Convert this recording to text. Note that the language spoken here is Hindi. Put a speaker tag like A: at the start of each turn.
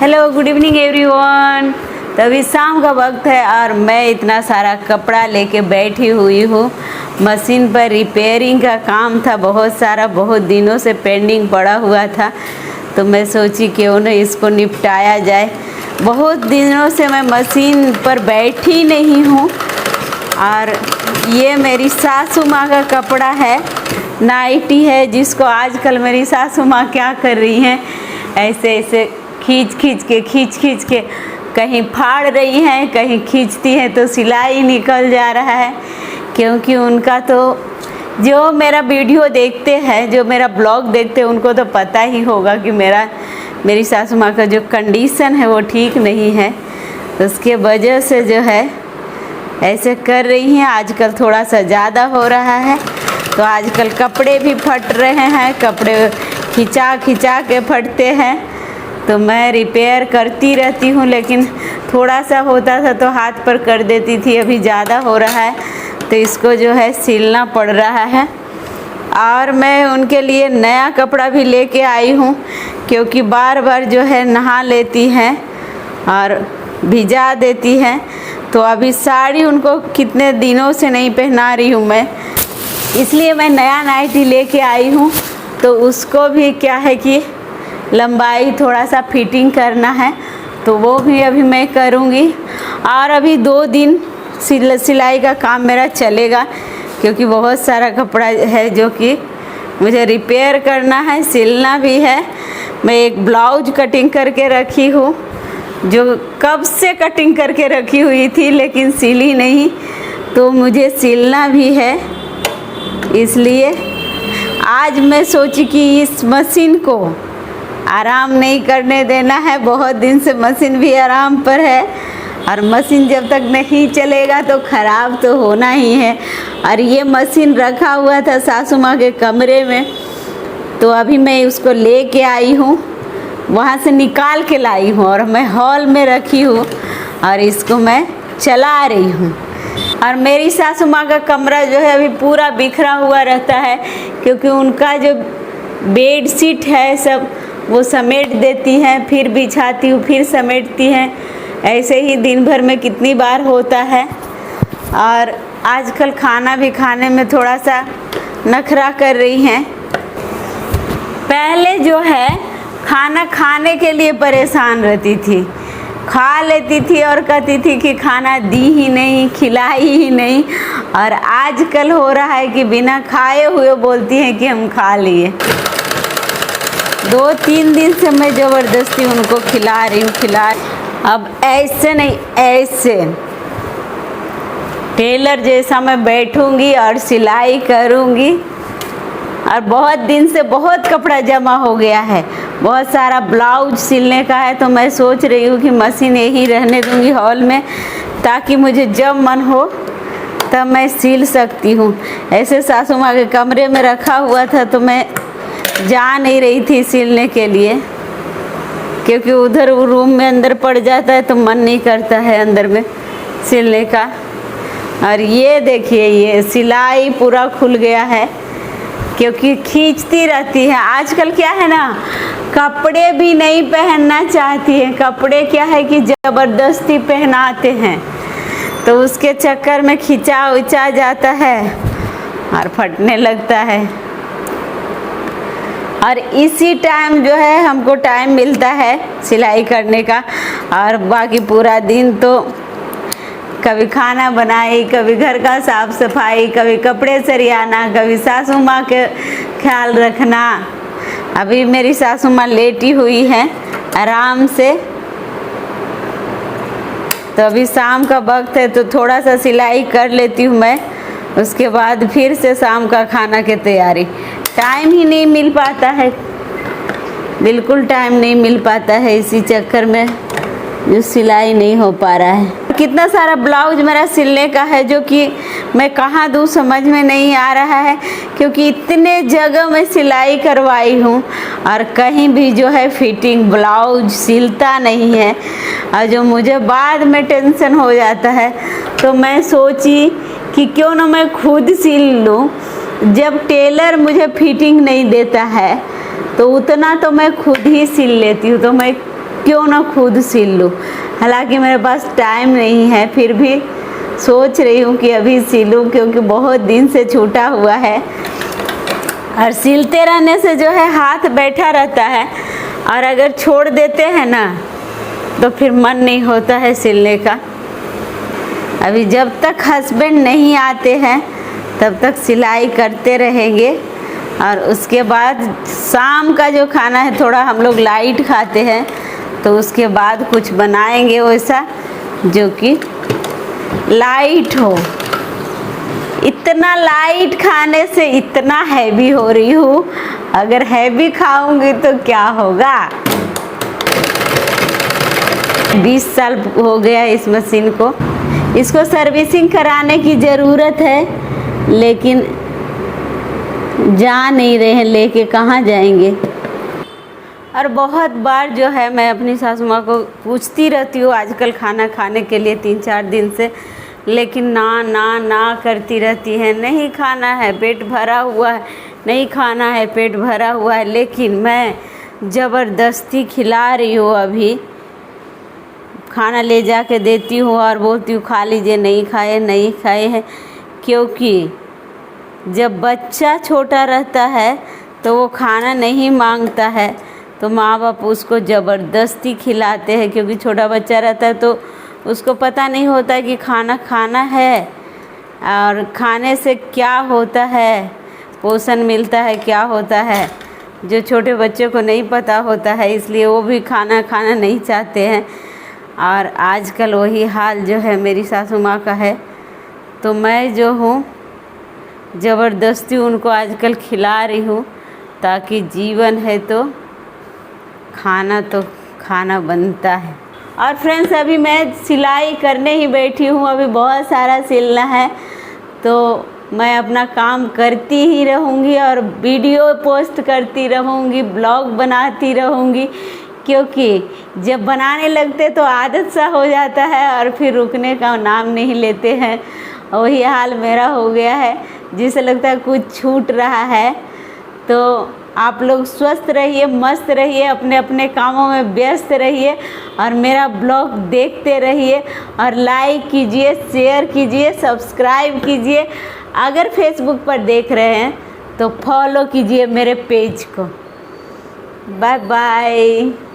A: Hello good evening everyone. तो अभी शाम का वक्त है और मैं इतना सारा कपड़ा लेके बैठी हुई हूँ। मशीन पर रिपेयरिंग का काम था, बहुत सारा, बहुत दिनों से पेंडिंग पड़ा हुआ था। तो मैं सोची क्यों न इसको निपटाया जाए। बहुत दिनों से मैं मशीन पर बैठी नहीं हूँ। और ये मेरी सासू माँ का कपड़ा है, नाइटी है, जिसको आजकल मेरी सासू माँ क्या कर रही हैं, ऐसे ऐसे खींच खींच के कहीं फाड़ रही हैं, कहीं खींचती हैं तो सिलाई निकल जा रहा है। क्योंकि उनका तो जो मेरा वीडियो देखते हैं, जो मेरा ब्लॉग देखते हैं, उनको तो पता ही होगा कि मेरी सासू माँ का जो कंडीशन है वो ठीक नहीं है। तो उसके वजह से जो है ऐसे कर रही हैं। आजकल थोड़ा सा ज़्यादा हो रहा है, तो आजकल कपड़े भी फट रहे हैं, कपड़े खिंचा के फटते हैं। तो मैं रिपेयर करती रहती हूँ, लेकिन थोड़ा सा होता था तो हाथ पर कर देती थी। अभी ज़्यादा हो रहा है तो इसको जो है सिलना पड़ रहा है। और मैं उनके लिए नया कपड़ा भी लेके आई हूँ, क्योंकि बार बार जो है नहा लेती हैं और भिजा देती हैं। तो अभी साड़ी उनको कितने दिनों से नहीं पहना रही हूँ मैं, इसलिए मैं नया नाइटी लेके आई हूँ। तो उसको भी क्या है कि लंबाई थोड़ा सा फिटिंग करना है, तो वो भी अभी मैं करूँगी। और अभी 2 दिन सिलाई का काम मेरा चलेगा, क्योंकि बहुत सारा कपड़ा है जो कि मुझे रिपेयर करना है, सिलना भी है। मैं एक ब्लाउज कटिंग करके रखी हूँ, जो कब से कटिंग करके रखी हुई थी लेकिन सिली नहीं, तो मुझे सिलना भी है। इसलिए आज मैं सोची कि इस मशीन को आराम नहीं करने देना है। बहुत दिन से मशीन भी आराम पर है, और मशीन जब तक नहीं चलेगा तो ख़राब तो होना ही है। और ये मशीन रखा हुआ था सासू माँ के कमरे में, तो अभी मैं उसको लेके आई हूँ, वहाँ से निकाल के लाई हूँ और मैं हॉल में रखी हूँ और इसको मैं चला रही हूँ। और मेरी सासू माँ का कमरा जो है अभी पूरा बिखरा हुआ रहता है, क्योंकि उनका जो बेड शीट है सब वो समेट देती हैं, फिर बिछाती हूँ, फिर समेटती हैं। ऐसे ही दिन भर में कितनी बार होता है। और आजकल खाना भी खाने में थोड़ा सा नखरा कर रही हैं। पहले जो है खाना खाने के लिए परेशान रहती थी, खा लेती थी और कहती थी कि खाना दी ही नहीं, खिलाई ही नहीं। और आजकल हो रहा है कि बिना खाए हुए बोलती हैं कि हम खा लिए। 2-3 दिन से मैं ज़बरदस्ती उनको खिला रही हूँ। अब ऐसे नहीं, ऐसे टेलर जैसा मैं बैठूंगी और सिलाई करूंगी। और बहुत दिन से बहुत कपड़ा जमा हो गया है, बहुत सारा ब्लाउज सिलने का है। तो मैं सोच रही हूँ कि मशीन यहीं रहने दूंगी हॉल में, ताकि मुझे जब मन हो तब मैं सिल सकती हूँ। ऐसे सासू माँ के कमरे में रखा हुआ था तो मैं जा नहीं रही थी सिलने के लिए, क्योंकि उधर वो रूम में अंदर पड़ जाता है तो मन नहीं करता है अंदर में सिलने का। और ये देखिए, ये सिलाई पूरा खुल गया है, क्योंकि खींचती रहती है। आजकल क्या है ना, कपड़े भी नहीं पहनना चाहती है। कपड़े क्या है कि ज़बरदस्ती पहनाते हैं, तो उसके चक्कर में खिंचा उचा जाता है और फटने लगता है। और इसी टाइम जो है हमको टाइम मिलता है सिलाई करने का, और बाकी पूरा दिन तो कभी खाना बनाई, कभी घर का साफ सफाई, कभी कपड़े सरियाना, कभी सासू माँ के ख्याल रखना। अभी मेरी सासू माँ लेटी हुई हैं आराम से, तो अभी शाम का वक्त है तो थोड़ा सा सिलाई कर लेती हूँ मैं। उसके बाद फिर से शाम का खाना की तैयारी। टाइम ही नहीं मिल पाता है, बिल्कुल टाइम नहीं मिल पाता है, इसी चक्कर में जो सिलाई नहीं हो पा रहा है। कितना सारा ब्लाउज मेरा सिलने का है, जो कि मैं कहाँ दूँ समझ में नहीं आ रहा है, क्योंकि इतने जगह मैं सिलाई करवाई हूँ और कहीं भी जो है फिटिंग ब्लाउज सिलता नहीं है। और जो मुझे बाद में टेंशन हो जाता है, तो मैं सोची कि क्यों ना मैं खुद सिल लूँ। जब टेलर मुझे फिटिंग नहीं देता है तो उतना तो मैं खुद ही सिल लेती हूँ। तो मैं क्यों ना खुद सिल लूँ। हालांकि मेरे पास टाइम नहीं है, फिर भी सोच रही हूँ कि अभी सिलूँ, क्योंकि बहुत दिन से छूटा हुआ है। और सिलते रहने से जो है हाथ बैठा रहता है, और अगर छोड़ देते हैं ना तो फिर मन नहीं होता है सिलने का। अभी जब तक हस्बैंड नहीं आते हैं तब तक सिलाई करते रहेंगे, और उसके बाद शाम का जो खाना है थोड़ा हम लोग लाइट खाते हैं, तो उसके बाद कुछ बनाएंगे वैसा जो कि लाइट हो। इतना लाइट खाने से इतना हैवी हो रही हूँ, अगर हैवी खाऊंगी तो क्या होगा। 20 साल हो गया इस मशीन को। इसको सर्विसिंग कराने की ज़रूरत है, लेकिन जा नहीं रहे हैं, लेके कहाँ जाएंगे। और बहुत बार जो है मैं अपनी सासू माँ को पूछती रहती हूँ आजकल खाना खाने के लिए 3-4 दिन से, लेकिन ना ना ना करती रहती है। नहीं खाना है, पेट भरा हुआ है, नहीं खाना है, पेट भरा हुआ है। लेकिन मैं ज़बरदस्ती खिला रही हूँ। अभी खाना ले जा के देती हूँ और बोलती हूँ खा लीजिए, नहीं खाए नहीं खाए हैं। क्योंकि जब बच्चा छोटा रहता है तो वो खाना नहीं मांगता है, तो माँ बाप उसको ज़बरदस्ती खिलाते हैं। क्योंकि छोटा बच्चा रहता है तो उसको पता नहीं होता है कि खाना खाना है और खाने से क्या होता है, पोषण मिलता है, क्या होता है, जो छोटे बच्चों को नहीं पता होता है। इसलिए वो भी खाना खाना नहीं चाहते हैं। और आजकल वही हाल जो है मेरी सासू माँ का है। तो मैं जो हूँ ज़बरदस्ती उनको आजकल खिला रही हूँ, ताकि जीवन है तो खाना बनता है। और फ्रेंड्स, अभी मैं सिलाई करने ही बैठी हूँ। अभी बहुत सारा सिलना है, तो मैं अपना काम करती ही रहूँगी और वीडियो पोस्ट करती रहूँगी, ब्लॉग बनाती रहूँगी। क्योंकि जब बनाने लगते तो आदत सा हो जाता है और फिर रुकने का नाम नहीं लेते हैं। वही हाल मेरा हो गया है, जिसे लगता है कुछ छूट रहा है। तो आप लोग स्वस्थ रहिए, मस्त रहिए, अपने अपने कामों में व्यस्त रहिए और मेरा ब्लॉग देखते रहिए। और लाइक कीजिए, शेयर कीजिए, सब्सक्राइब कीजिए। अगर फेसबुक पर देख रहे हैं तो फॉलो कीजिए मेरे पेज को। Bye bye.